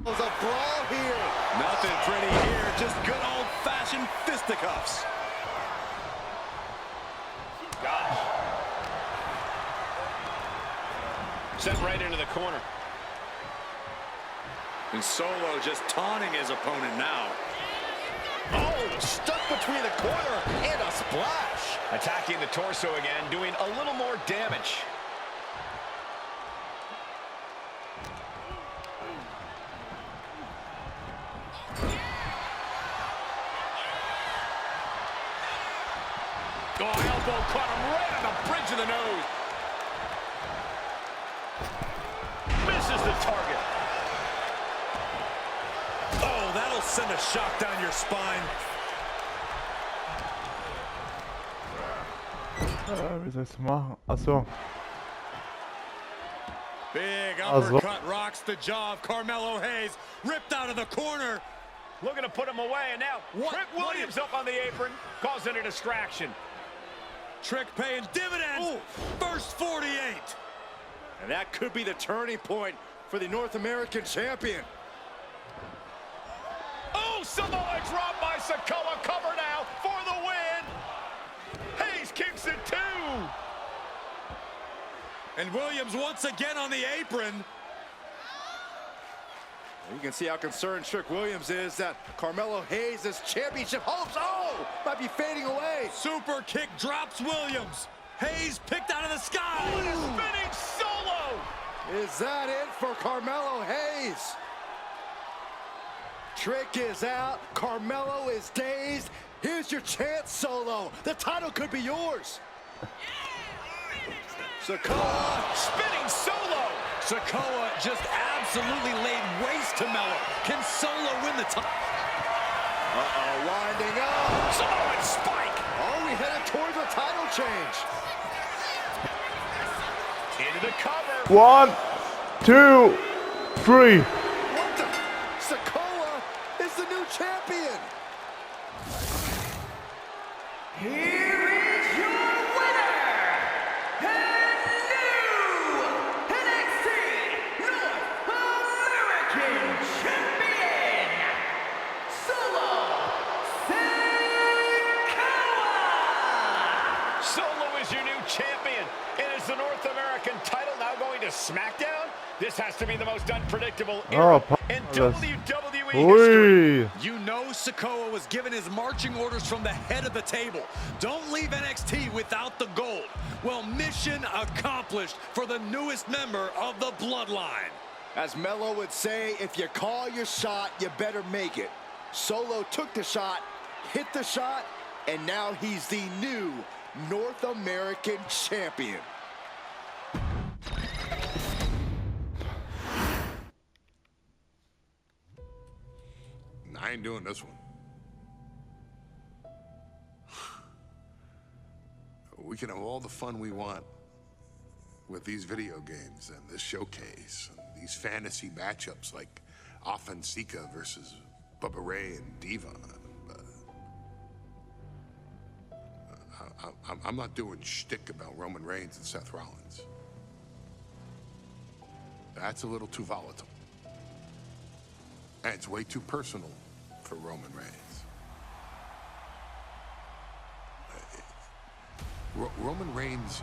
There's a brawl here. Nothing pretty here, just good old-fashioned fisticuffs. Gosh. Sent right into the corner. And Solo just taunting his opponent now. Oh, stuck between the corner and a splash. Attacking the torso again, doing a little more damage. Oh, elbow caught him right on the bridge of the nose. Misses the target. Oh, that'll send a shock down your spine. Wie soll ich das machen? Achso. Big uppercut rocks the jaw of Carmelo Hayes. Ripped out of the corner. Looking to put him away, and now Trick Williams up on the apron, causing a distraction. Trick paying dividends. Ooh. First 48. And that could be the turning point for the North American champion. Oh, Samoa dropped by Sikoa. Cover now for the win. Hayes kicks it too. And Williams once again on the apron. You can see how concerned Trick Williams is that Carmelo Hayes' championship hopes, might be fading away. Super kick drops Williams. Hayes picked out of the sky. Oh, and a spinning Solo. Is that it for Carmelo Hayes? Trick is out. Carmelo is dazed. Here's your chance, Solo. The title could be yours. Sikoa spinning Solo. Sikoa just absolutely laid waste to Melo. Can Solo win the title? Winding up. Samoan spike. Are we headed towards a title change? Into the cover. 1, 2, 3. What the? Sikoa is the new champion. Here is your winner, and new NXT North American Champion, Solo Sikoa! Solo is your new champion. And is the North American title now going to SmackDown? This has to be the most unpredictable era in WWE history. You know Sikoa was given his marching orders from the head of the table. Don't leave NXT without the gold. Well, mission accomplished for the newest member of the Bloodline. As Melo would say, if you call your shot, you better make it. Solo took the shot, hit the shot, and now he's the new North American champion. I ain't doing this one. We can have all the fun we want with these video games and this showcase and these fantasy matchups like Offensica versus Bubba Ray and Devon. I'm not doing shtick about Roman Reigns and Seth Rollins. That's a little too volatile. And it's way too personal for Roman Reigns. Roman Reigns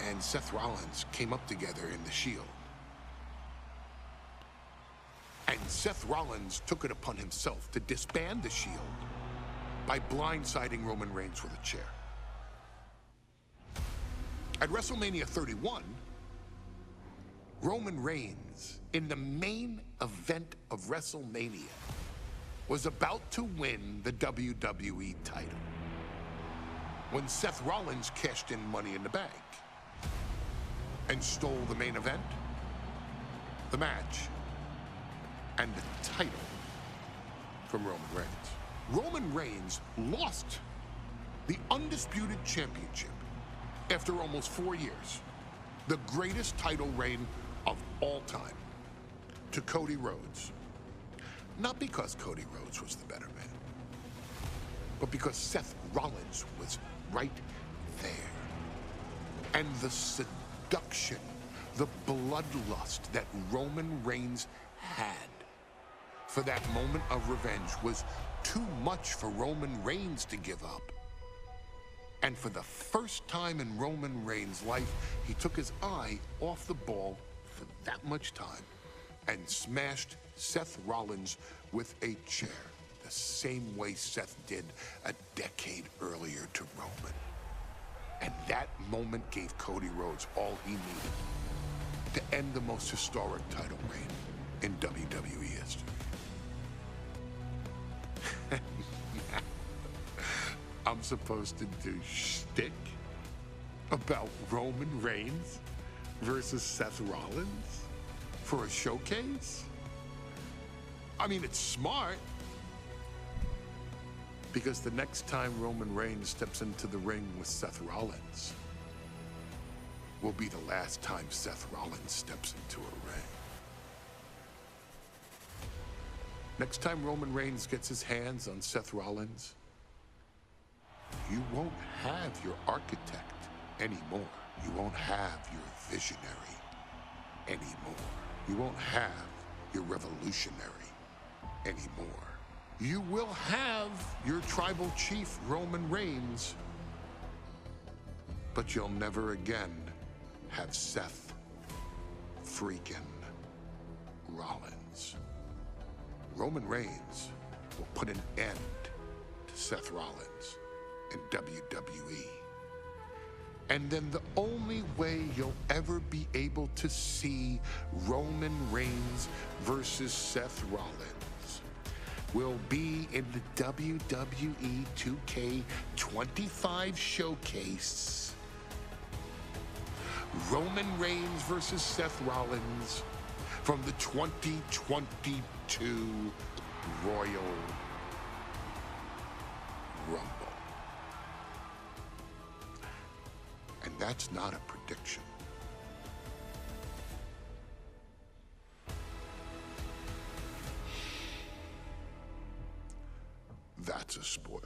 and Seth Rollins came up together in the Shield. And Seth Rollins took it upon himself to disband the Shield by blindsiding Roman Reigns with a chair. At WrestleMania 31, Roman Reigns, in the main event of WrestleMania, was about to win the WWE title when Seth Rollins cashed in Money in the Bank and stole the main event, the match, and the title from Roman Reigns. Roman Reigns lost the undisputed championship after almost 4 years, the greatest title reign of all time, to Cody Rhodes. Not because Cody Rhodes was the better man, but because Seth Rollins was right there. And the seduction, the bloodlust that Roman Reigns had for that moment of revenge was too much for Roman Reigns to give up. And for the first time in Roman Reigns' life, he took his eye off the ball for that much time and smashed Seth Rollins with a chair, the same way Seth did a decade earlier to Roman. And that moment gave Cody Rhodes all he needed to end the most historic title reign in WWE history. I'm supposed to do shtick about Roman Reigns versus Seth Rollins for a showcase? I mean, it's smart, because the next time Roman Reigns steps into the ring with Seth Rollins will be the last time Seth Rollins steps into a ring. Next time Roman Reigns gets his hands on Seth Rollins, you won't have your architect anymore. You won't have your visionary anymore. You won't have your revolutionary anymore. You will have your tribal chief, Roman Reigns, but you'll never again have Seth freaking Rollins. Roman Reigns will put an end to Seth Rollins in WWE. And then the only way you'll ever be able to see Roman Reigns versus Seth Rollins will be in the WWE 2K25 showcase. Roman Reigns versus Seth Rollins from the 2022 Royal Rumble. And that's not a prediction. That's a spoiler.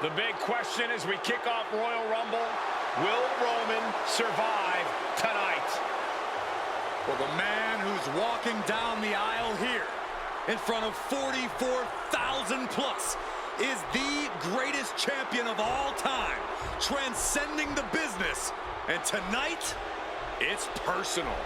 The big question as we kick off Royal Rumble, will Roman survive tonight? Well, the man who's walking down the aisle here in front of 44,000 plus is the greatest champion of all time, transcending the business. And tonight, it's personal.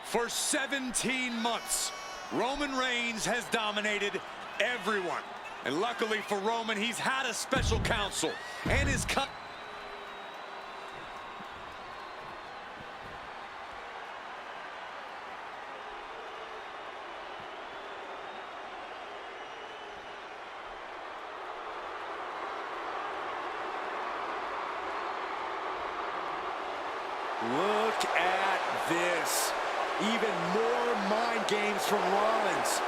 For 17 months, Roman Reigns has dominated everyone. And luckily for Roman, he's had a special counsel and his cut. Look at this. Even more mind games from Rollins.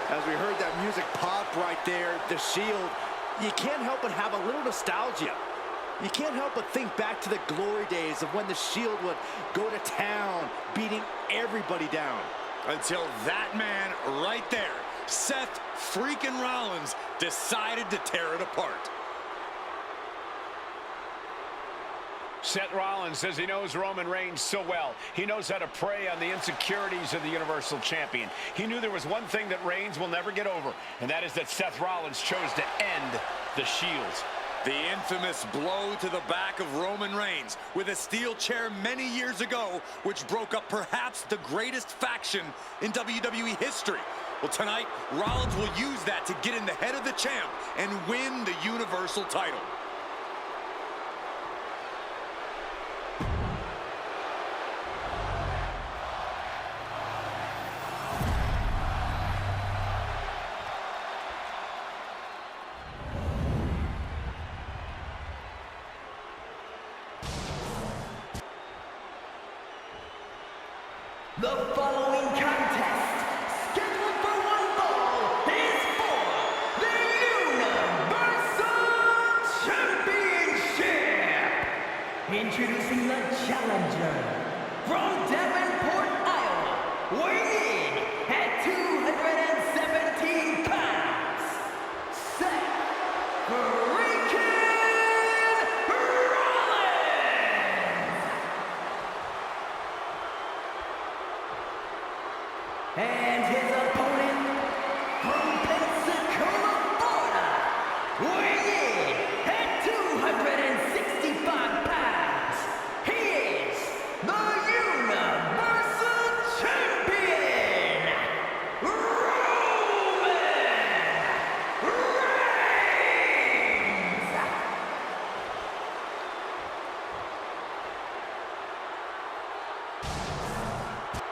As we heard that music pop right there, the Shield, you can't help but have a little nostalgia. You can't help but think back to the glory days of when the Shield would go to town, beating everybody down. Until that man right there, Seth freaking Rollins, decided to tear it apart. Seth Rollins says he knows Roman Reigns so well. He knows how to prey on the insecurities of the Universal Champion. He knew there was one thing that Reigns will never get over, and that is that Seth Rollins chose to end the Shield. The infamous blow to the back of Roman Reigns with a steel chair many years ago, which broke up perhaps the greatest faction in WWE history. Well, tonight, Rollins will use that to get in the head of the champ and win the Universal title. The following contest, scheduled for one fall, is for the Universal Championship. Introducing the challenger from Davenport, Iowa, weighing in at 217 pounds, Seth freaking Rollins. And his opponent from Pensacola, Florida, weighing in at 265 pounds, he is the Universal Champion, Roman Reigns.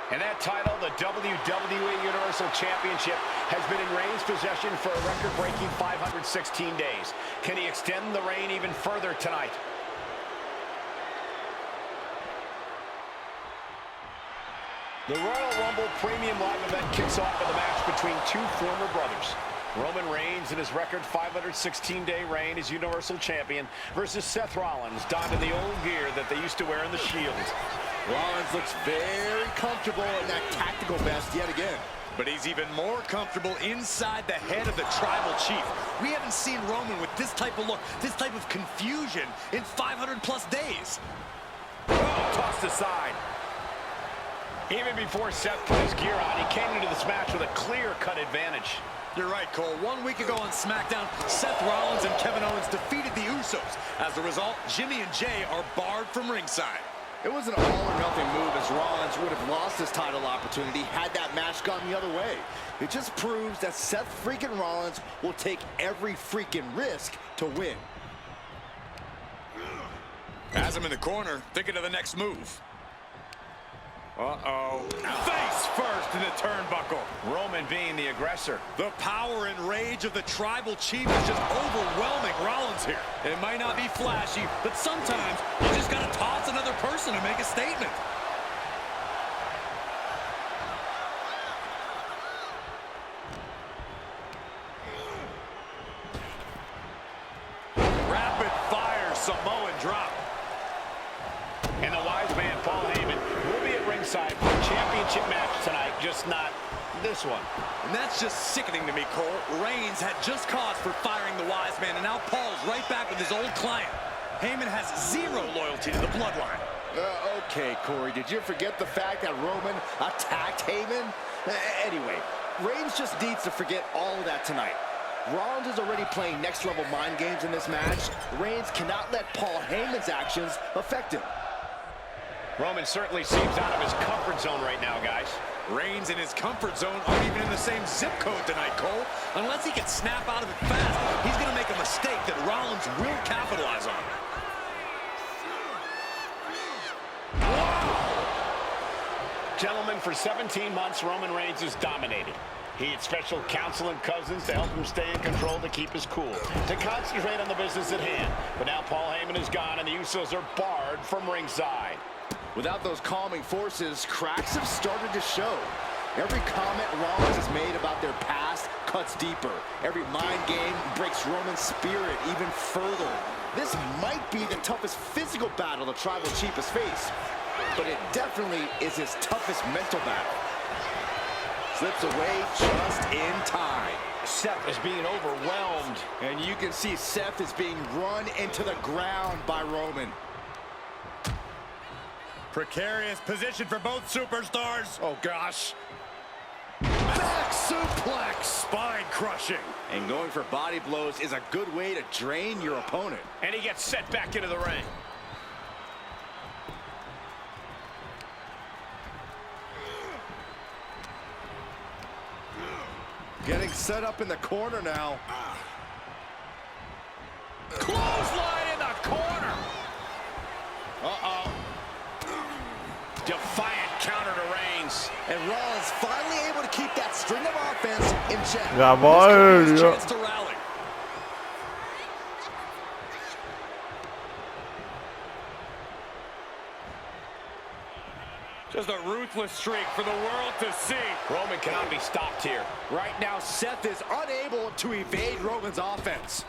And that title, the WWE Universal Championship, has been in Reigns' possession for a record-breaking 516 days. Can he extend the reign even further tonight? The Royal Rumble Premium Live event kicks off with a match between two former brothers. Roman Reigns in his record 516-day reign as Universal Champion versus Seth Rollins, donned in the old gear that they used to wear in the Shield. Rollins looks very comfortable in that tactical vest yet again. But he's even more comfortable inside the head of the Tribal Chief. We haven't seen Roman with this type of look, this type of confusion in 500-plus days. Oh, tossed aside. Even before Seth put his gear on, he came into this match with a clear-cut advantage. You're right, Cole. 1 week ago on SmackDown, Seth Rollins and Kevin Owens defeated the Usos. As a result, Jimmy and Jay are barred from ringside. It was an all-or-nothing move, as Rollins would have lost his title opportunity had that match gone the other way. It just proves that Seth freaking Rollins will take every freaking risk to win. Has him in the corner, thinking of the next move. Uh-oh. Face first in the turnbuckle. Roman being the aggressor. The power and rage of the Tribal Chief is just overwhelming Rollins here. It might not be flashy, but sometimes you just gotta toss another person to make a statement. Rapid fire Samoan drop. And the wise man, Paul Heyman, will be at ringside for a championship match tonight, just not this one. And that's just sickening to me, Cole. Reigns had just cause for firing the wise man, and now Paul's right back with his old client. Heyman has zero loyalty to the Bloodline. Okay, Corey, did you forget the fact that Roman attacked Heyman? Anyway, Reigns just needs to forget all of that tonight. Rollins is already playing next-level mind games in this match. Reigns cannot let Paul Heyman's actions affect him. Roman certainly seems out of his comfort zone right now, guys. Reigns and his comfort zone aren't even in the same zip code tonight, Cole. Unless he can snap out of it fast, he's going to make a mistake that Rollins will capitalize on. Gentlemen, for 17 months, Roman Reigns has dominated. He had special counsel and cousins to help him stay in control, to keep his cool, to concentrate on the business at hand. But now Paul Heyman is gone, and the Usos are barred from ringside. Without those calming forces, cracks have started to show. Every comment Rollins has made about their past cuts deeper. Every mind game breaks Roman's spirit even further. This might be the toughest physical battle the Tribal Chief has faced, but it definitely is his toughest mental battle. Slips away just in time. Seth is being overwhelmed. And you can see Seth is being run into the ground by Roman. Precarious position for both superstars. Oh, gosh. Back suplex. Spine crushing. And going for body blows is a good way to drain your opponent. And he gets set back into the ring. Getting set up in the corner now. Clothesline in the corner. Uh-oh. Defiant counter to Reigns. And Rollins finally able to keep that string of offense in check. Jawohl, ja. Chance to rally. Just a ruthless streak for the world to see. Roman cannot be stopped here. Right now, Seth is unable to evade Roman's offense.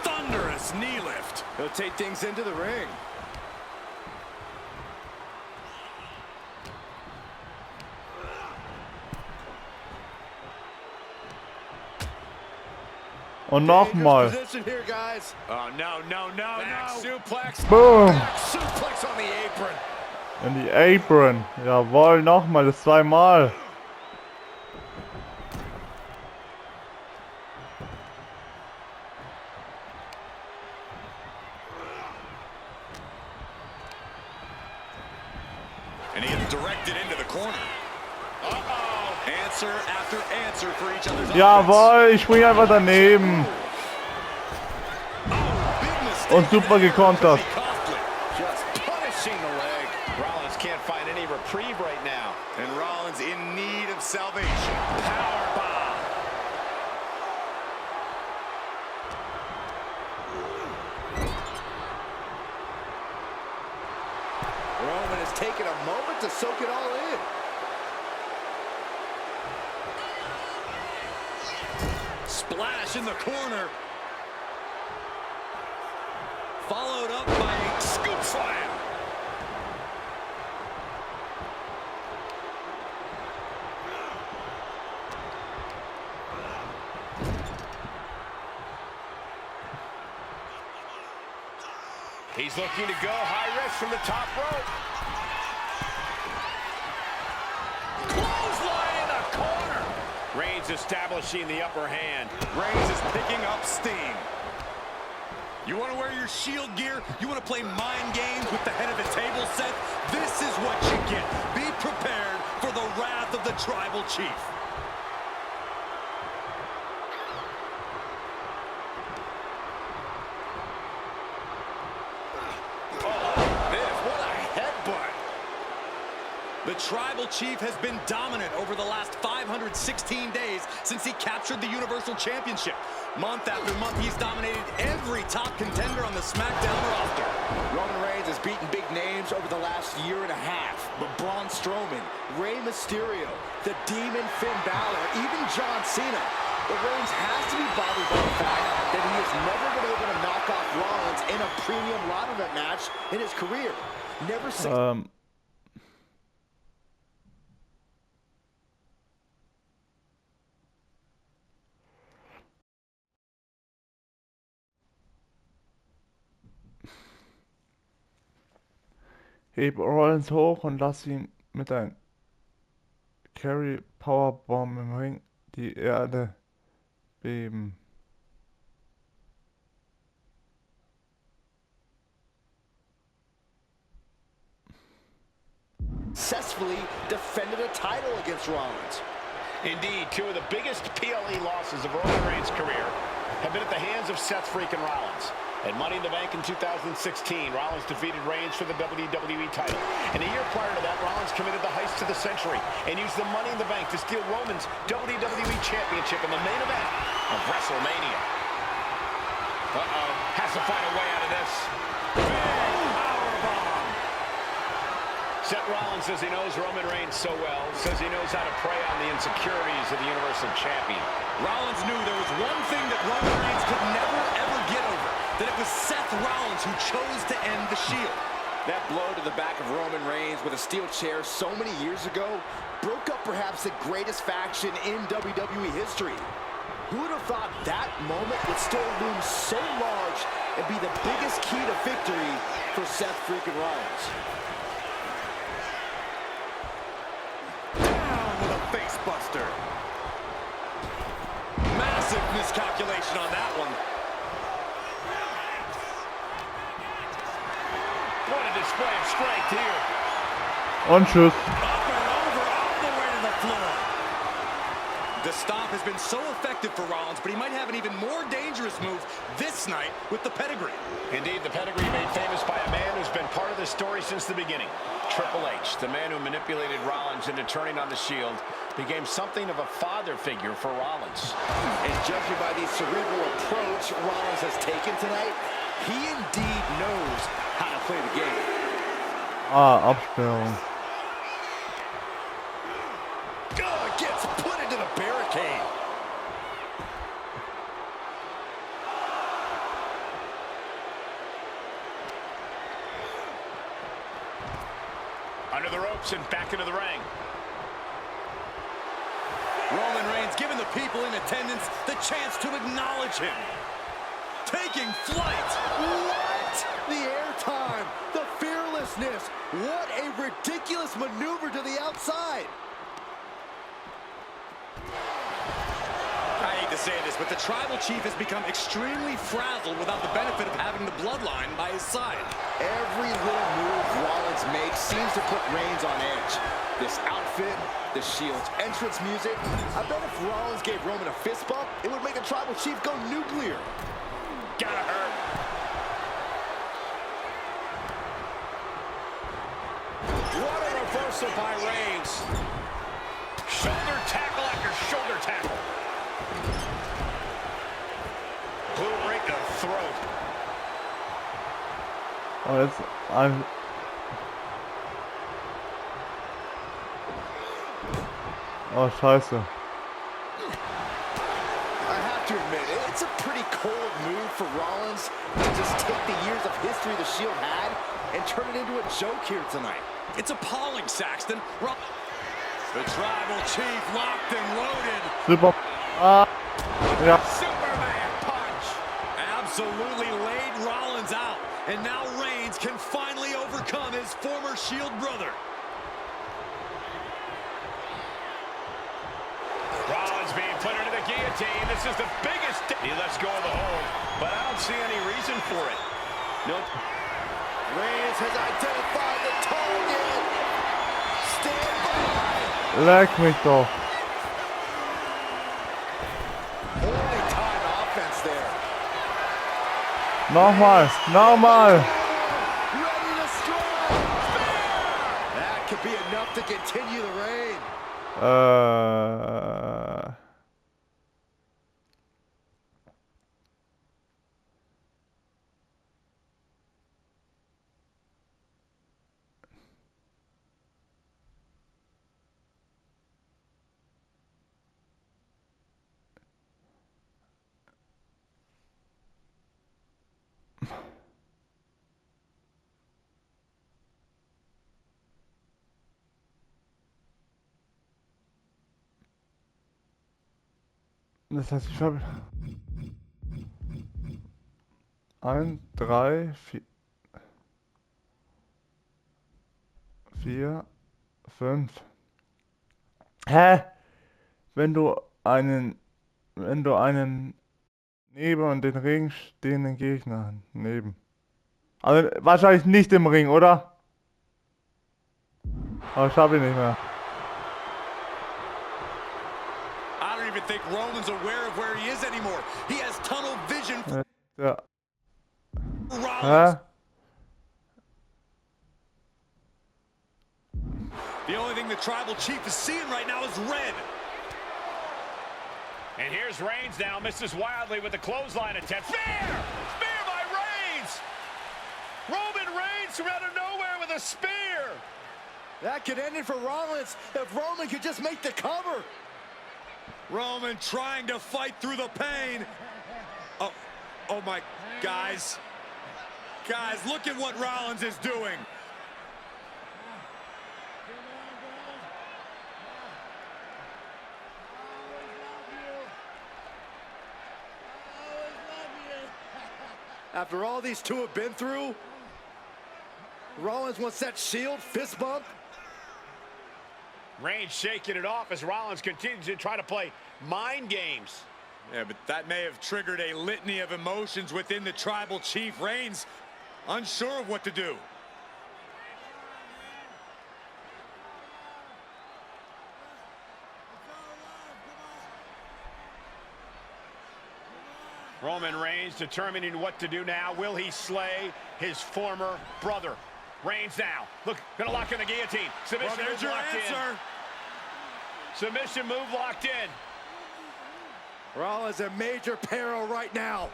Thunderous knee lift. He'll take things into the ring. Und nochmal. Position here, guys. Oh, no, no, no, Back no. suplex. Boom. Back suplex on the apron. In die Apron. Jawohl, nochmal, das zweimal. And he gets directed into the corner. Uh-oh. Answer after answer for each other's Jawohl, ich spring einfach daneben. Und super gekontert. Just punishing the leg. Rollins can't find any reprieve right now. And Rollins in need of salvation. Powerbomb. Roman has taken a moment to soak it all in. Splash in the corner. Followed up by a scoop slam. He's looking to go high risk from the top rope. Clothesline in the corner. Reigns establishing the upper hand. Reigns is picking up steam. You want to wear your Shield gear? You want to play mind games with the head of the table, Seth? This is what you get. Be prepared for the wrath of the Tribal Chief. The Tribal Chief has been dominant over the last 516 days since he captured the Universal Championship. Month after month, he's dominated every top contender on the SmackDown roster. Roman Reigns has beaten big names over the last year and a half. But Braun Strowman, Rey Mysterio, the Demon Finn Balor, even John Cena. But Reigns has to be bothered by the fact that he has never been able to knock off Rollins in a premium ladder match in his career. Never seen. Heb Rollins hoch und lass ihn mit einem Carry Powerbomb im Ring die Erde beben. Successfully defended a title against Rollins. Indeed, two of the biggest PLE losses of Roman Reigns' career have been at the hands of Seth freaking Rollins. At Money in the Bank in 2016, Rollins defeated Reigns for the WWE title. And a year prior to that, Rollins committed the heist of the century and used the Money in the Bank to steal Roman's WWE Championship in the main event of WrestleMania. Uh-oh, has to find a way out of this. Big powerbomb. Seth Rollins says he knows Roman Reigns so well, says he knows how to prey on the insecurities of the Universal Champion. Rollins knew there was one thing that Roman Reigns could never, ever get over. That it was Seth Rollins who chose to end the Shield. That blow to the back of Roman Reigns with a steel chair so many years ago broke up perhaps the greatest faction in WWE history. Who would have thought that moment would still loom so large and be the biggest key to victory for Seth freaking Rollins. Down with a face buster. Massive miscalculation on that one. What a display of strength here. Und tschüss. Up and over, all the way to the floor. The stomp has been so effective for Rollins, but he might have an even more dangerous move this night with the pedigree. Indeed, the pedigree made famous by a man who's been part of the story since the beginning. Triple H, the man who manipulated Rollins into turning on the Shield, became something of a father figure for Rollins. And judging by the cerebral approach Rollins has taken tonight, he indeed knows how to play the game. Ah, Absperrung. Gets put into the barricade. Under the ropes and back into the ring. Roman Reigns giving the people in attendance the chance to acknowledge him. Taking flight. What? The airtime, the fearlessness. What a ridiculous maneuver to the outside. I hate to say this, but the Tribal Chief has become extremely frazzled without the benefit of having the Bloodline by his side. Every little move Rollins makes seems to put Reigns on edge. This outfit, the Shield's entrance music. I bet if Rollins gave Roman a fist bump, it would make the Tribal Chief go nuclear. Gotta hurt. What a reversal by Reigns. Shoulder tackle after shoulder tackle. Boot right to the throat. Oh, jetzt ein. Oh, scheiße. I have to admit, it's a pretty cold move for Rollins to just take the years of history the Shield had and turn it into a joke here tonight. It's appalling, Saxton. The Tribal Chief locked and loaded. Super. Ah. Ja. Superman punch. Absolutely laid Rollins out. And now Reigns can finally overcome his former Shield brother. Rollins being put into the guillotine. This is the biggest. He lets go of the hold, but I don't see any reason for it. Nope. Reigns has identified the target. Stand by. Leck mich doch. Holy time offense there. Nochmal. Nochmal. Ready to strike. That could be enough to continue the reign. Das heißt, ich habe 1, 3, 4, 5. Hä? Wenn du einen neben den Ring stehenden Gegner neben. Also wahrscheinlich nicht im Ring, oder? Aber ich habe ihn nicht mehr. I don't even think Roman's aware of where he is anymore. He has tunnel vision. Ja. Rollins. Hä? The only thing the Tribal Chief is seeing right now is red. And here's Reigns now, misses wildly with the clothesline attempt. Spear! Spear by Reigns! Roman Reigns from out of nowhere with a spear! That could end it for Rollins if Roman could just make the cover. Roman trying to fight through the pain. Oh my, guys. Guys, look at what Rollins is doing. After all these two have been through, Rollins wants that Shield fist bump. Reigns shaking it off as Rollins continues to try to play mind games. Yeah, but that may have triggered a litany of emotions within the Tribal Chief. Reigns unsure of what to do. Roman Reigns determining what to do now. Will he slay his former brother? Reigns now. Look, gonna lock in the guillotine. Submission move locked in. Submission move locked in. Rollins in major peril right now.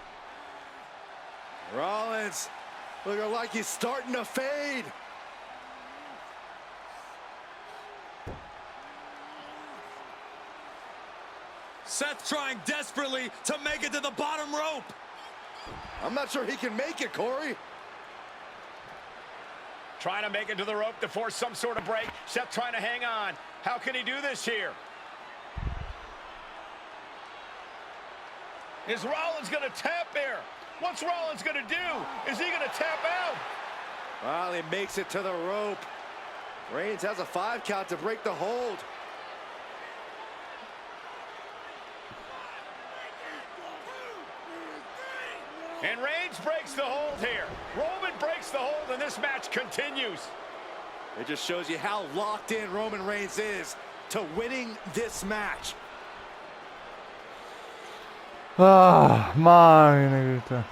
Rollins looking like he's starting to fade. Seth trying desperately to make it to the bottom rope. I'm not sure he can make it, Corey. Trying to make it to the rope to force some sort of break. Seth trying to hang on. How can he do this here? Is Rollins going to tap here? What's Rollins going to do? Is he going to tap out? Well, he makes it to the rope. Reigns has a 5 count to break the hold. And Reigns breaks the hold here. Roman breaks the hold, and this match continues. It just shows you how locked in Roman Reigns is to winning this match. Ah, meine Güte.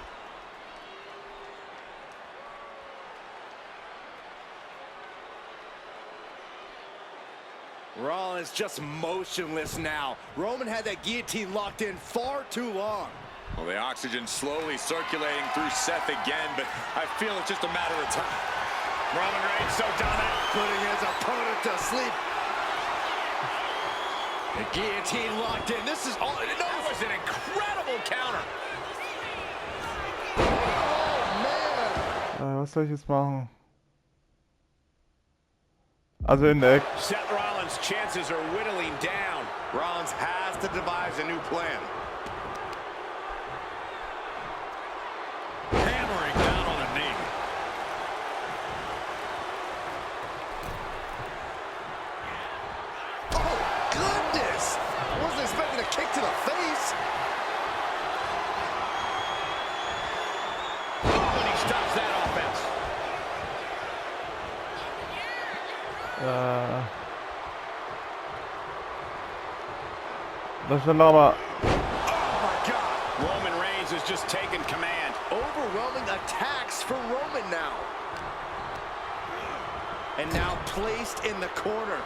Rollins just motionless now. Roman had that guillotine locked in far too long. Well, the oxygen slowly circulating through Seth again, but I feel it's just a matter of time. Roman Reigns so dominant. Putting his opponent to sleep. The guillotine locked in. This is all. That was an incredible counter. Oh, man. Was soll ich jetzt machen? Also in der Ecke. Seth Rollins' chances are whittling down. Rollins has to devise a new plan. Hammering down on a knee. Oh, goodness! I wasn't expecting a kick to the face. Oh, and he stops that offense. Das wird aber. Oh, my God. Roman Reigns has just taken command. Overwhelming attacks for Roman now. And now placed in the corner.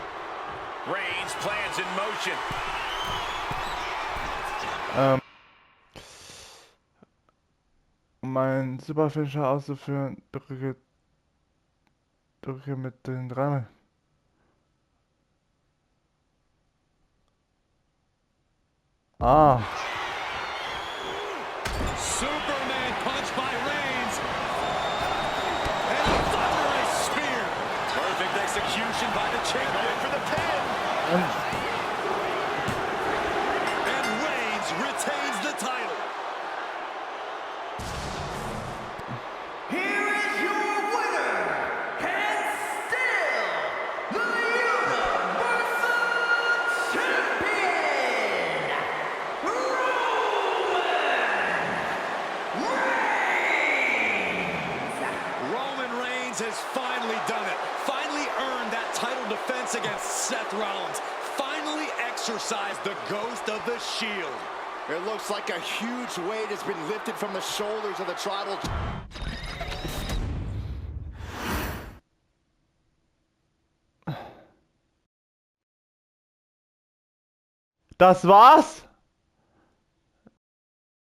Reigns plans in motion. Um meinen Superfinisher auszuführen, drücke mit den dreimal. Ah. Superman punch by Reigns. And a thunderous spear. Perfect execution by the champion for the pin. And Reigns retains the title. Here is your winner, and still the Universal Champion, Roman Reigns has finally done it. Finally earned that title defense against Seth Rollins. Finally exercised the ghost of the Shield. It looks like a huge weight has been lifted from the shoulders of the Tribal. Das war's?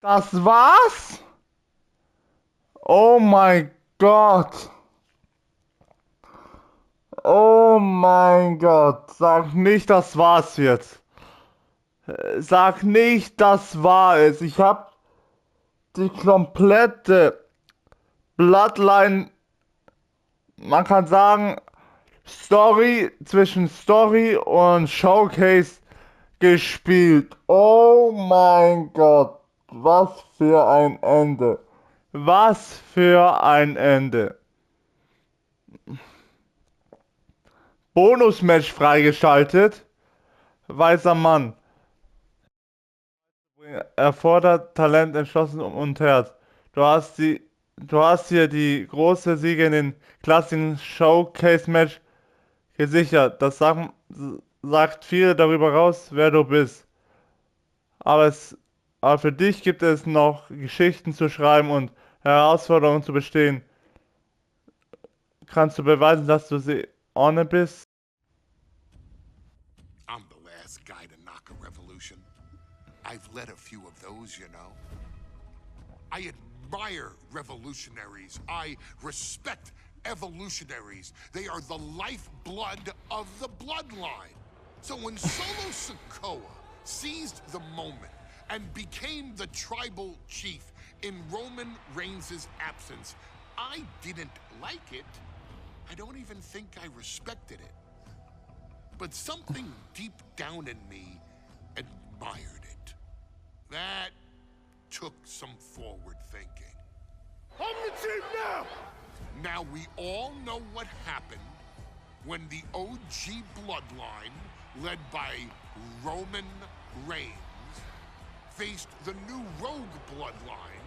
Das war's? Oh mein Gott. Oh mein Gott. Sag nicht, das war's jetzt. Sag nicht, das war es. Ich hab die komplette Bloodline, man kann sagen, Story zwischen Story und Showcase gespielt. Oh mein Gott, was für ein Ende. Was für ein Ende. Bonusmatch freigeschaltet. Weißer Mann. Erfordert Talent, Entschlossen und Herz. Du hast hier die große Siege in den klassischen Showcase-Match gesichert. Sagt viel darüber raus, wer du bist. Aber, aber für dich gibt es noch Geschichten zu schreiben und Herausforderungen zu bestehen. Kannst du beweisen, dass du sie ohne bist? I'm the last guy to knock a revolution. I've led a few of those, you know. I admire revolutionaries. I respect evolutionaries. They are the lifeblood of the bloodline. So when Solo Sikoa seized the moment and became the tribal chief in Roman Reigns' absence, I didn't like it. I don't even think I respected it. But something deep down in me admired it. That took some forward thinking. I'm the chief now! Now we all know what happened when the OG bloodline, led by Roman Reigns, faced the new rogue bloodline,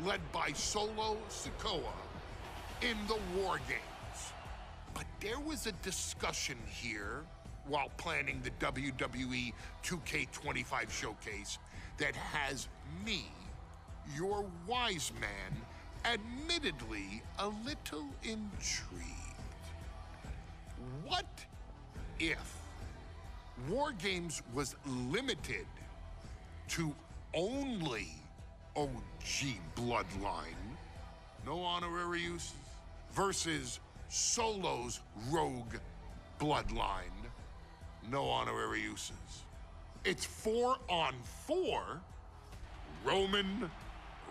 led by Solo Sikoa, in the War Games. But there was a discussion here while planning the WWE 2K25 showcase that has me, your wise man, admittedly a little intrigued. What if War Games was limited to only OG bloodline, no honorary uses, versus Solo's rogue bloodline, no honorary uses? It's 4-on-4 Roman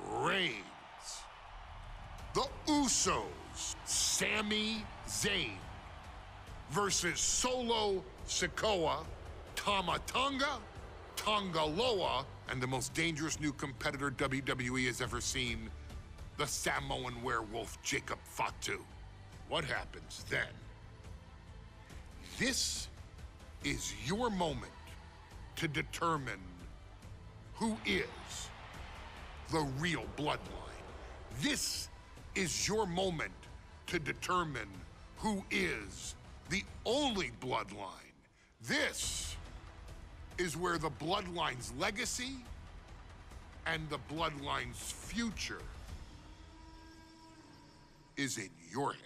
Reigns. The Usos, Sami Zayn, versus Solo Sikoa, Tama Tonga, Tongaloa, and the most dangerous new competitor WWE has ever seen, the Samoan werewolf Jacob Fatu. What happens then? This is your moment to determine who is the real bloodline. This is your moment to determine who is the only bloodline. This is where the bloodline's legacy and the bloodline's future is in your hands.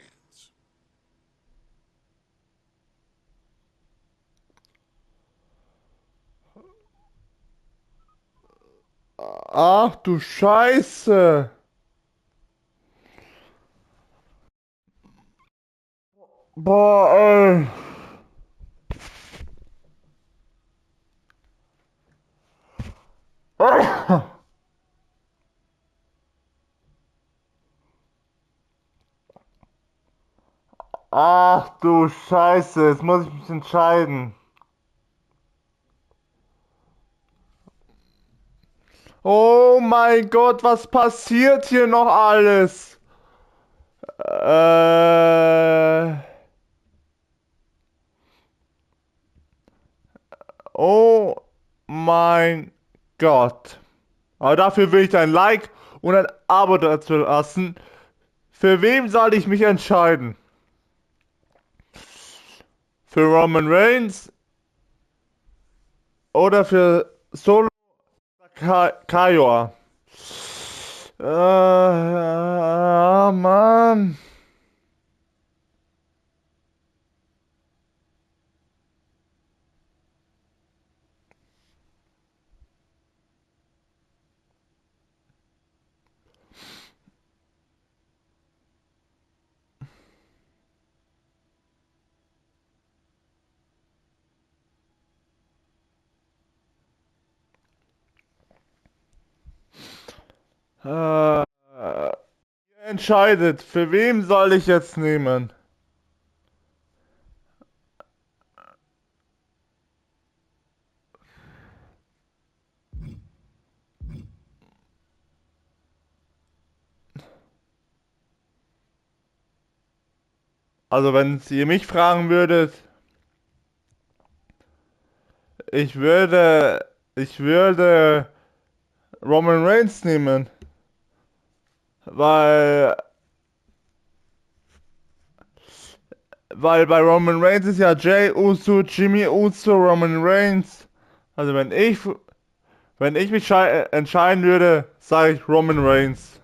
Ach du Scheiße. Boah, ey. Ach du Scheiße, jetzt muss ich mich entscheiden. Oh mein Gott, was passiert hier noch alles? Oh mein Gott. Aber dafür will ich ein Like und ein Abo dazu lassen. Für wen soll ich mich entscheiden? Für Roman Reigns oder für Solo Kaior? Mann. Ihr entscheidet, für wen soll ich jetzt nehmen? Also wenn ihr mich fragen würdet, ich würde Roman Reigns nehmen, weil, weil bei Roman Reigns ist ja Jey Uso, Jimmy Uso, Roman Reigns. Also wenn ich mich entscheiden würde, sage ich Roman Reigns.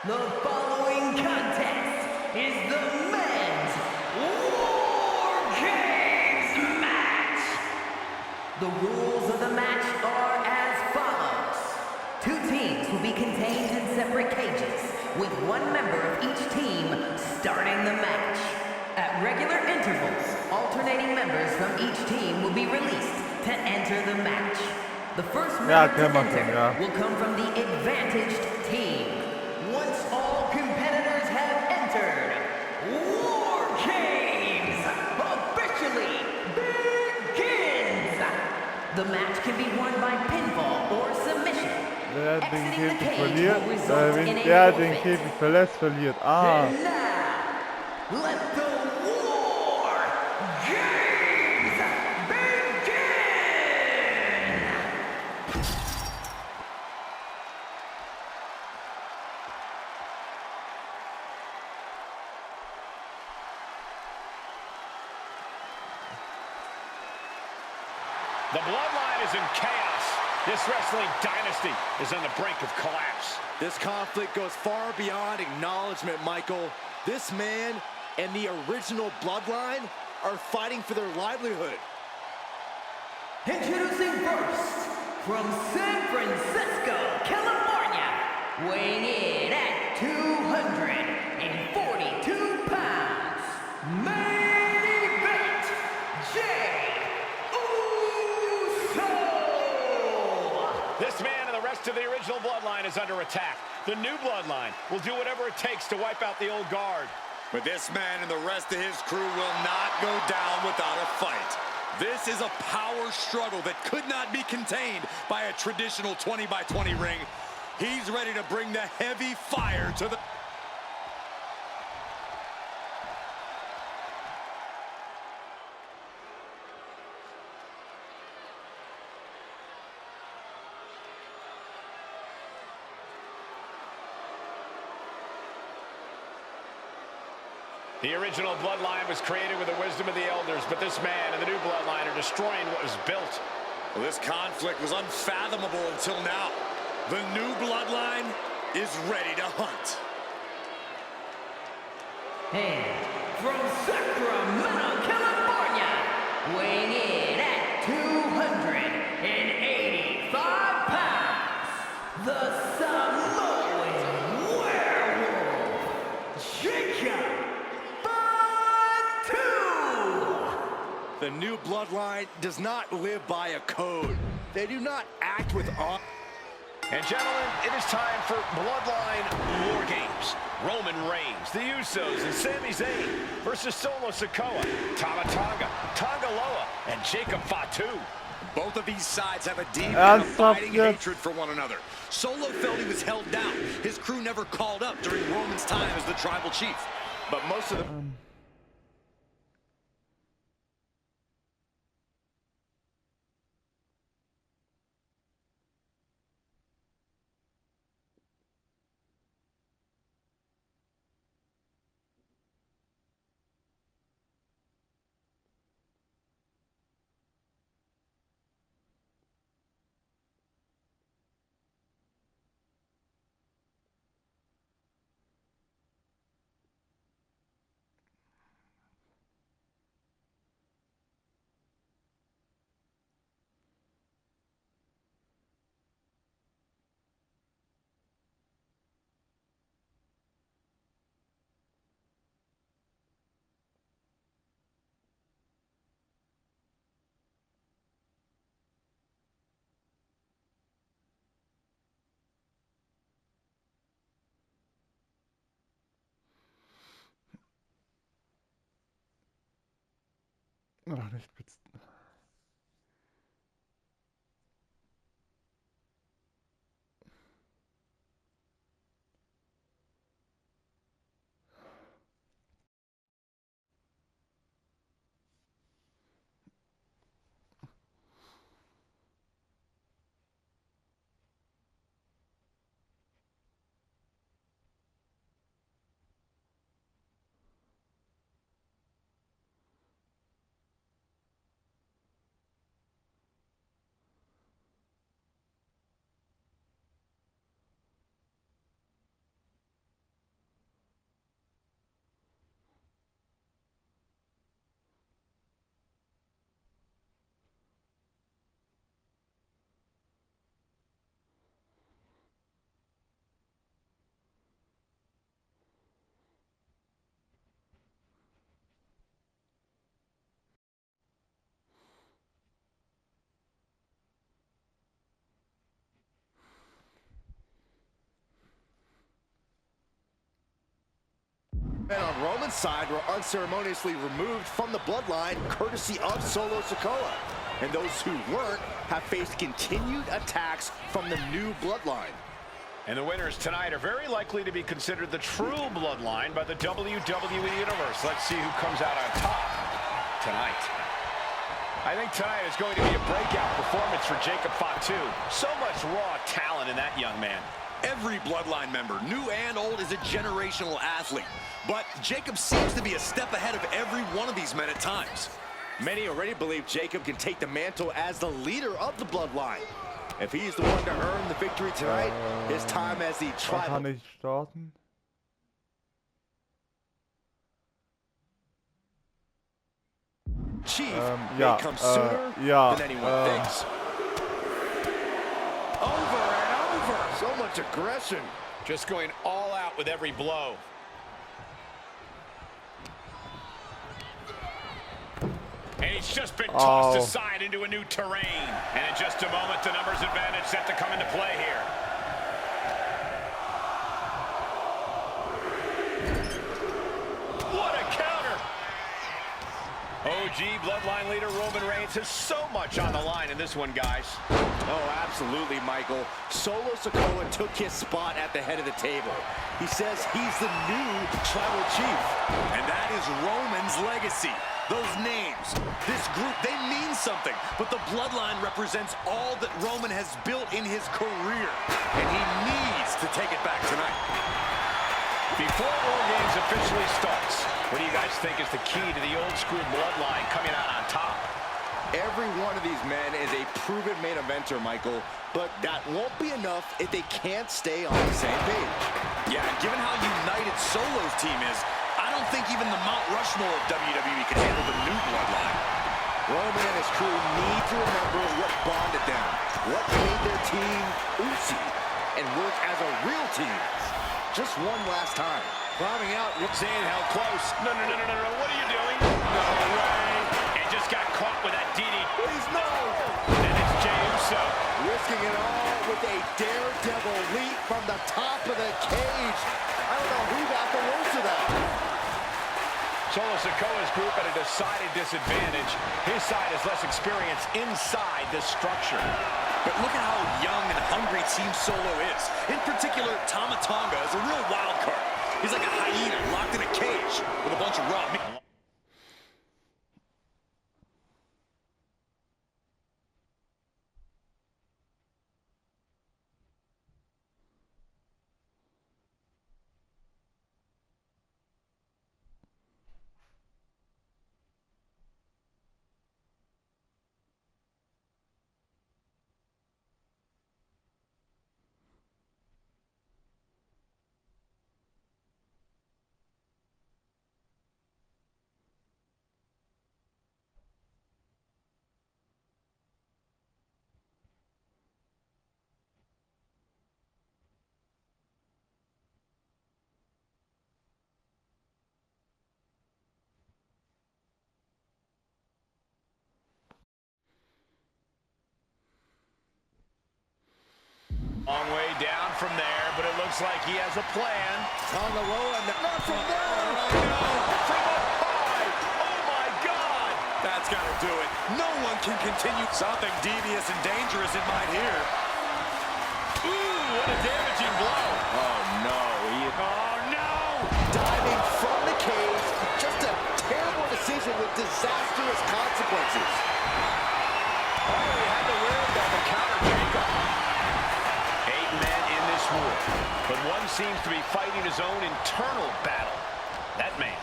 The following contest is the men's War Games match. The rules of the match are as follows. Two teams will be contained in separate cages, with one member of each team starting the match. At regular intervals, alternating members from each team will be released to enter the match. The first member to enter will come from the advantaged team. Once all competitors have entered, War Games officially begins! The match can be won by pinfall or submission. Wer den Exiting the Käfig cage verliert, will result in a wer den forfeit. Käfig verlässt, verliert. Ah. And now, let the War Games begin! The Bloodline is in chaos. This wrestling dynasty is on the brink of collapse. This conflict goes far beyond acknowledgement, Michael. This man and the original Bloodline are fighting for their livelihood. Introducing first, from San Francisco, California, weighing in at 242 pounds, main event, Jey Uso! This man and the rest of the original Bloodline is under attack. The new Bloodline will do whatever it takes to wipe out the old guard. But this man and the rest of his crew will not go down without a fight. This is a power struggle that could not be contained by a traditional 20-by-20 ring. He's ready to bring the heavy fire to the... The original Bloodline was created with the wisdom of the elders, but this man and the new Bloodline are destroying what was built. Well, this conflict was unfathomable until now. The new Bloodline is ready to hunt. And from Sacramento, California, weighing in at 285 pounds, the Samoan Werewolf, Jacob Fatu! The new Bloodline does not live by a code. They do not act with honor. And gentlemen, it is time for Bloodline War Games. Roman Reigns, the Usos, and Sami Zayn versus Solo Sikoa, Tama Tonga, Tonga Loa, and Jacob Fatu. Both of these sides have a deep and abiding yes. hatred for one another. Solo felt he was held down. His crew never called up during Roman's time as the tribal chief. But most of the... Ach, nicht And on Roman's side were unceremoniously removed from the bloodline courtesy of Solo Sikoa. And those who weren't have faced continued attacks from the new bloodline. And the winners tonight are very likely to be considered the true bloodline by the WWE Universe. Let's see who comes out on top tonight. I think tonight is going to be a breakout performance for Jacob Fatu. So much raw talent in that young man. Every Bloodline member, new and old, is a generational athlete. But Jacob seems to be a step ahead of every one of these men at times. Many already believe Jacob can take the mantle as the leader of the bloodline. If he's the one to earn the victory tonight, his time as the tribal... Kann ich starten? Chief ja, may come sooner ja, than anyone thinks. Over and over. So much aggression. Just going all out with every blow. And he's just been tossed aside into a new terrain. And in just a moment, the numbers advantage set to come into play here. What a counter! OG Bloodline leader Roman Reigns has so much on the line in this one, guys. Oh, absolutely, Michael. Solo Sikoa took his spot at the head of the table. He says he's the new tribal chief. And that is Roman's legacy. Those names, this group, they mean something. But the bloodline represents all that Roman has built in his career. And he needs to take it back tonight. Before War Games officially starts, what do you guys think is the key to the old school bloodline coming out on top? Every one of these men is a proven main eventer, Michael. But that won't be enough if they can't stay on the same page. Yeah, and given how united Solo's team is, I don't think even the Mount Rushmore of WWE can handle the new bloodline. Roman and his crew need to remember what bonded them, what made their team oozy, and work as a real team. Just one last time. Climbing out, Zayn held close. No, what are you doing? No way. And just got caught with that DD. Please, no! And it's Jey Uso. Risking it all with a daredevil leap from the top of the cage. I don't know who got the worst of that. Solo Sikoa's group at a decided disadvantage. His side has less experience inside this structure. But look at how young and hungry Team Solo is. In particular, Tama Tonga is a real wild card. He's like a hyena locked in a cage with a bunch of raw meat. Long way down from there, but it looks like he has a plan. Tonga low and not from there. From up high. Oh my God! That's got to do it. No one can continue. Something devious and dangerous in mind here. Ooh, what a damaging blow. Oh, no. Oh no! Diving from the cage. Just a terrible decision with disastrous consequences. Oh, he had the wherewithal to counter Jacob. 8 men in this war, but one seems to be fighting his own internal battle. That man,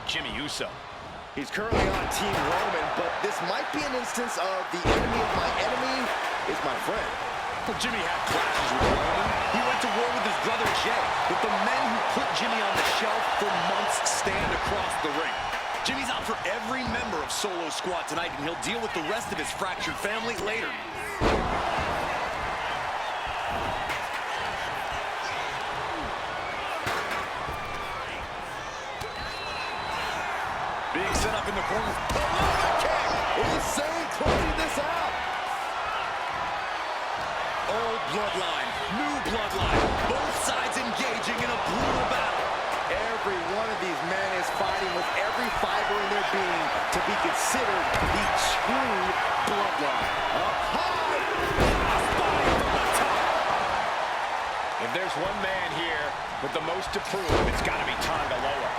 Jimmy Uso. He's currently on Team Roman, but this might be an instance of the enemy of my enemy is my friend. Well, Jimmy had clashes with Roman. He went to war with his brother Jey, but the men who put Jimmy on the shelf for months stand across the ring. Jimmy's out for every member of Solo's squad tonight, and he'll deal with the rest of his fractured family later. Being set up in the corner. Insane closing this out. Old bloodline, new bloodline, both sides engaging in a brutal battle. Every one of these men is fighting with every fiber in their being to be considered the true bloodline. Up high! Crossbody from the top! If there's one man here with the most to prove, it's got to be Tonga Loa.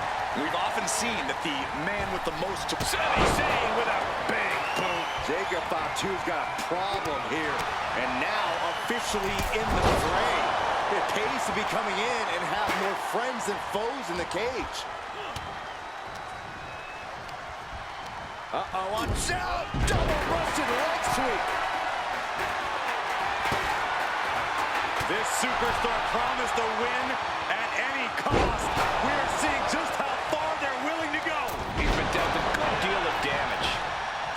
We've often seen that the man with the most to Sami Zayn with a big boot. Jacob Fatu's got a problem here, and now officially in the fray. It pays to be coming in and have more friends than foes in the cage. Uh-oh, watch out! Double Russian leg sweep! This superstar promised a win at any cost. We are seeing just how far they're willing to go. He's been dealt a good deal of damage.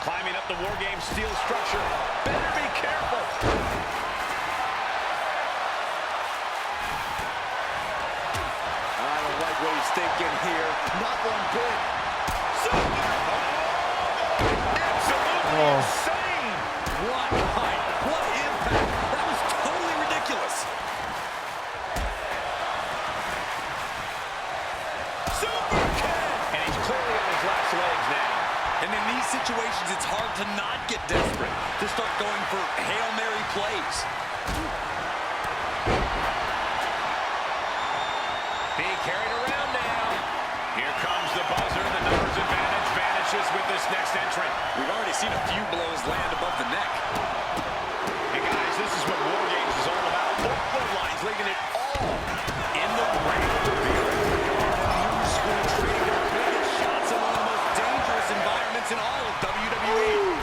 Climbing up the War Games steel structure. Better be careful. I don't like what he's thinking here. Not one bit. Super! Absolutely insane! What height, what impact. That was totally ridiculous. Super kick! And he's clearly on his last legs now. And in these situations, it's hard to not get desperate, to start going for Hail Mary plays. Being carried around now. Here comes the buzzer. The numbers advantage vanishes with this next entrant. We've already seen a few blows land above the neck. Hey guys, this is what War Games is all about. Both bloodlines leaving it all in the ring. New school training their biggest shots in one of the most dangerous environments in all of WWE.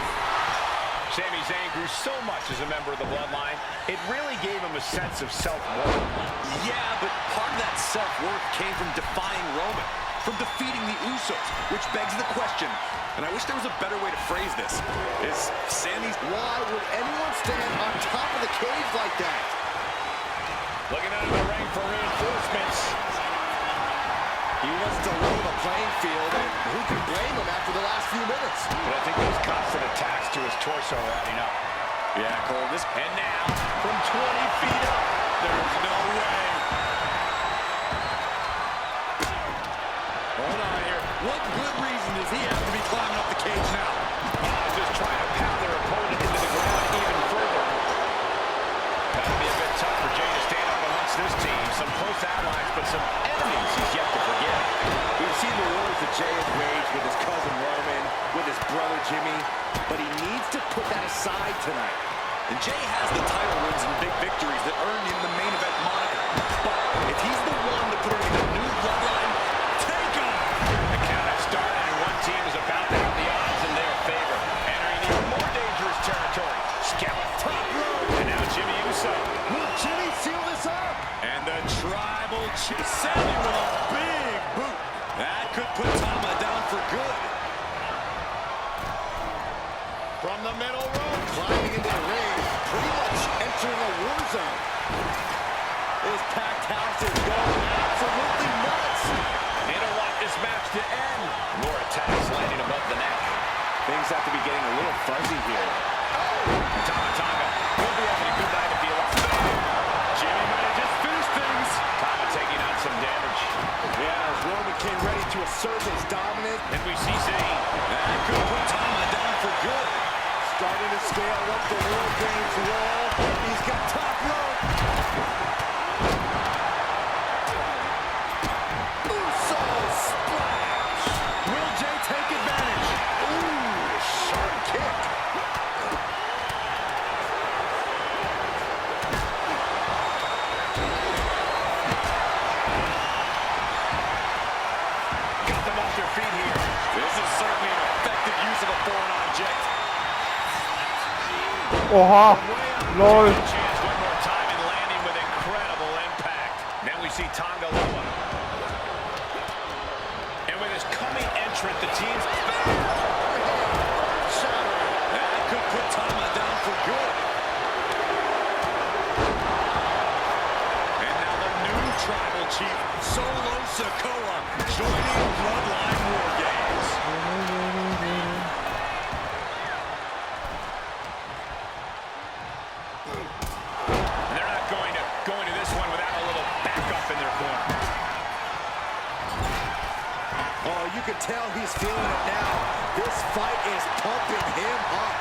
Sami Zayn grew so much as a member of the Bloodline, it really gave him a sense of self-worth. Yeah, but part of that self-worth came from defying Roman, from defeating the Usos, which begs the question, and I wish there was a better way to phrase this, is Sami's... Why would anyone stand on top of the cage like that? Looking out of the ring for reinforcements. He wants to level the playing field, and who can blame him after the last few minutes? But I think those constant attacks to his torso are adding up. Yeah, Cole, this... And now, from 20 feet up, There's no way. Hold on here. What good reason does he have to be climbing up the cage now? just trying to pound their opponent into the ground even further. That'll be a bit tough for Jay to stand up amongst this team. Some close allies, but some enemies he's yet to forget. We've seen the wars that Jay has waged with his cousin Roman, with his brother Jimmy, but he needs to put that aside tonight. And Jay has the title wins and big victories that earned him the main event moniker. But if he's the one to put it in the new bloodline, take him! The count has started, and one team is about to have the odds in their favor. Entering even more dangerous territory. Scallop top rope. And now Jimmy Uso. Will Jimmy seal this up? And the tribal chief, Sammy with a big boot. That could put Tama down for good. From the middle rope. Climbing into the ring, pretty much entering a war zone. This packed house is going absolutely nuts. They don't want this match to end. More attacks landing above the neck. Things have to be getting a little fuzzy here. Tonga will be having a good night if he allows it. Jimmy might have just finished things. Tama taking out some damage. Yeah, as Roman came ready to assert his dominance. And we see Zayn. That could put Tama down for good. Starting to scale up the War Games wall. He's got top rope. Uso splash. Will Jay take advantage? Ooh, sharp kick. Got them off their feet here. This is certainly an effective use of a foreign object. Oha! LOL! Chance one more time and landing with incredible impact. Then we see Tonga Loa. And with his coming entrant, the team's That could put Tama down for good. And now the new tribal chief, Solo Sikoa, joining Bloodline War Games. They're not going to go into this one without a little backup in their corner. Oh, you can tell he's feeling it now. This fight is pumping him up.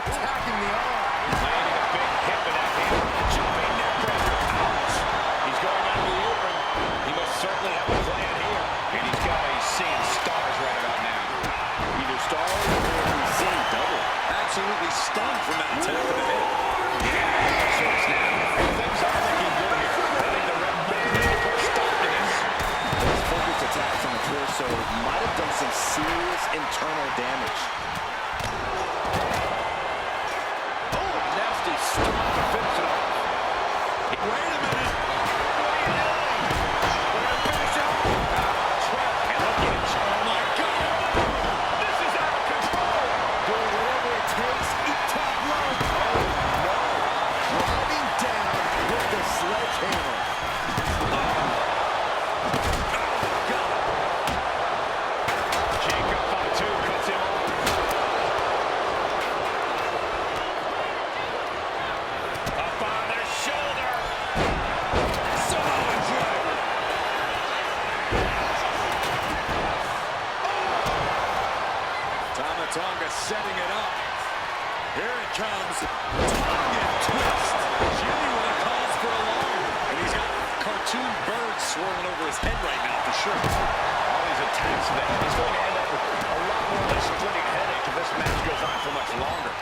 Attacking the arm. Landing a big hit with that hand. Jumping neck breaker. Ouch. He's going out of the apron. He must certainly have a plan here. And he's got a seeing stars right about now. Either stars or he's seeing double. Absolutely stunned from that attack to the head. Sorts now. Things are looking good here. I think the ref might be able to put a stop to this. Those focused attacks on the torso might have done some serious internal damage. Oh, nasty stop to finish it off. Wait a minute. What are you doing? We're going to finish it off. Trap. And look at it. Oh, my God. This is out of control. Doing whatever it takes, eat top rope. Oh, no. Driving down with the sledgehammer. Jacob Fatu cuts him off. Up on the shoulder. Samoan driver. Tama Tonga setting it up. Here it comes. Tonga twist. Jimmy with a calls for alarm. And he's got cartoon birds swirling over his head right now for sure. All these attacks to the head. He's going to end up with a lot more of a splitting headache if this match goes on for much longer.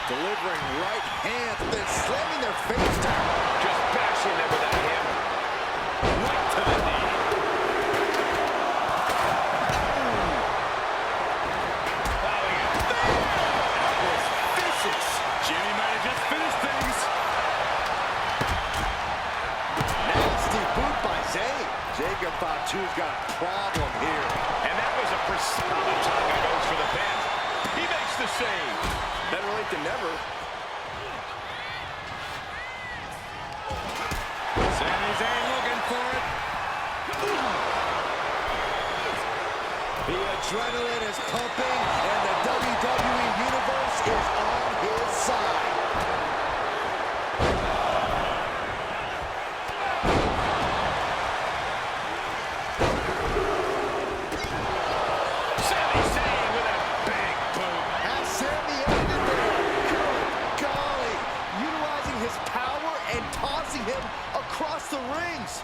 Delivering right hand, then slamming their face down. Just bashing them with that hammer. Right to the knee. That was vicious. Jimmy might have just finished things. Nasty boot by Zayn. Jacob Fatu's got a problem here. And that was a Tama Tonga goes for the pin. He makes the save. Better late than never. Sami Zayn looking for it. The adrenaline is pumping, and the WWE Universe is on his side. Sami Zayn with a big boot. Has Sami ended there? Good golly. Utilizing his power and tossing him across the rings.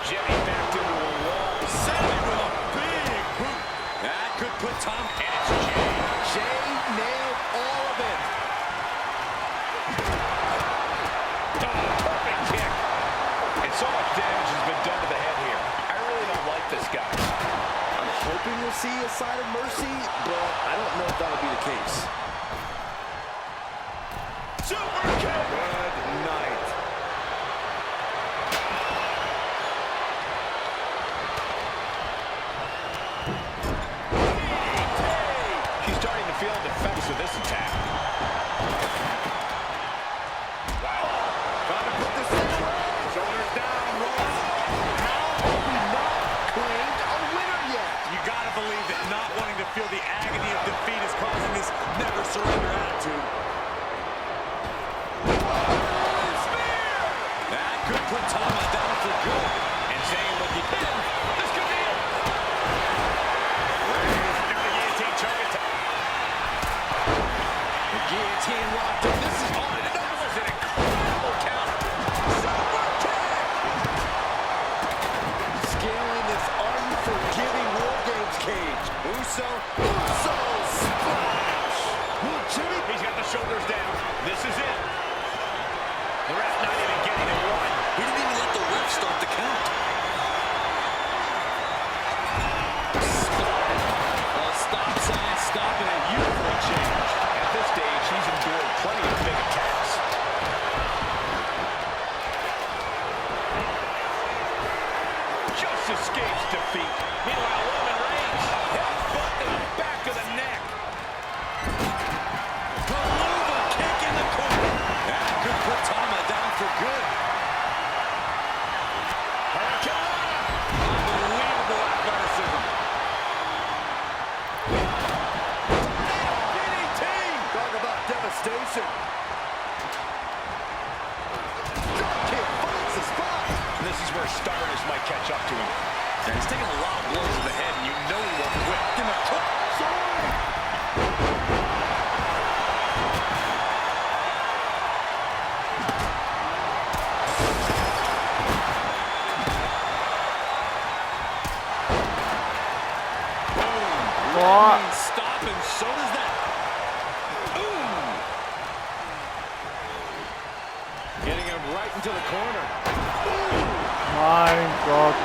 Jimmy backed into a wall. Sami with a big boot. That could put Tom. And it's Jay. Jay nailed all of it. Oh, perfect kick. And so much damage has been done to the head here. I really don't like this guy. I'm hoping we'll see a side of mercy, but I don't know if that'll be the case. Super kick. Good night. He's starting to feel the effects of this attack. Wow. Trying to put this in the way. Shoulders down, Ross. How have we not claimed a winner yet? You gotta believe that not wanting to feel the agony of defeat is causing this never surrender attitude. That could put Tama down for good. And Zayn looking in. This could be it. Reigns into the guillotine target. The guillotine locked in. This is on. That was an incredible counter. Super kick! Scaling this unforgiving War Games cage. Uso splash! Jimmy. He's got the shoulders down. This is it. The ref not even getting to one. He didn't even let the ref start the count. A stop sign stopping a beautiful change. At this stage, he's endured plenty of big attacks. Just escapes defeat. Meanwhile, Roman Reigns, headbutt to the back of the neck. Haluva kick in the corner. That could put Tama down for good. Hurricane. Unbelievable athleticism. this is where stubbornness might catch up to him. And he's taking a lot of blows to the head, and you know he won't quit. In the stop, and so does that. Boom! Getting him right into the corner. Mein Gott,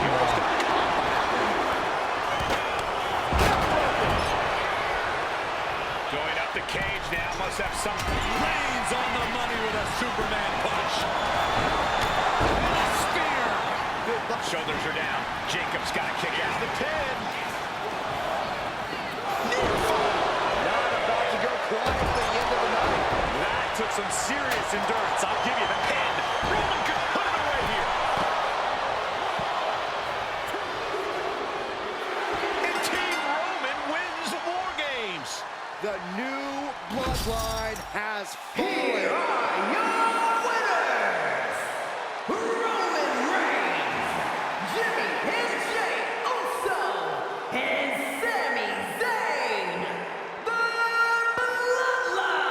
Going up the cage now, must have some... Reigns on the money with a Superman punch. And a spear. Shoulders are down. Jacob's got to kick out. The pin. Not about to go quietly into the night. That took some serious endurance. I'll give you the pin. Roman could put it away here. And Team Roman wins War Games. The new bloodline has Here fallen. are your winners, Roman Reigns, Jimmy and Jey Uso, and Sami Zayn, the Bloodline.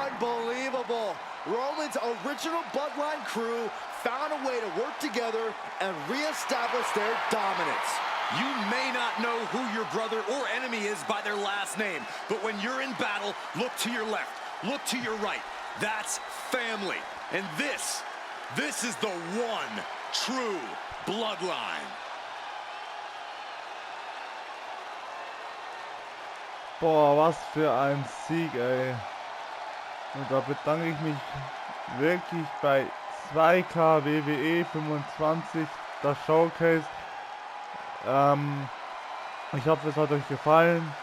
Unbelievable. Roman's original bloodline crew found a way to work together and reestablish their dominance. You may not know who your brother or enemy is by their last name, but when you're in battle, look to your left, look to your right. That's family. And this is the one true bloodline. boah, was für ein Sieg, ey. Und da bedanke ich mich wirklich bei 2K WWE 25, das Showcase. Ich hoffe, es hat euch gefallen.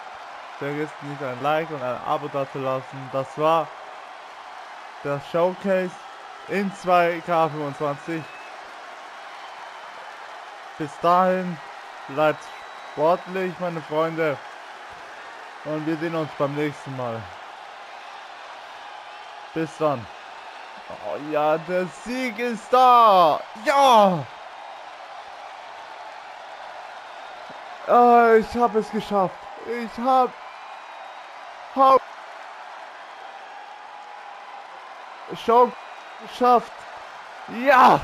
Vergesst nicht ein Like und ein Abo dazulassen. Das war das Showcase in 2K25. Bis dahin, bleibt sportlich, meine Freunde. Und wir sehen uns beim nächsten Mal. Bis dann. Oh ja, der Sieg ist da. Ja! Ich habe es geschafft. Ich habe Show geschafft. Ja!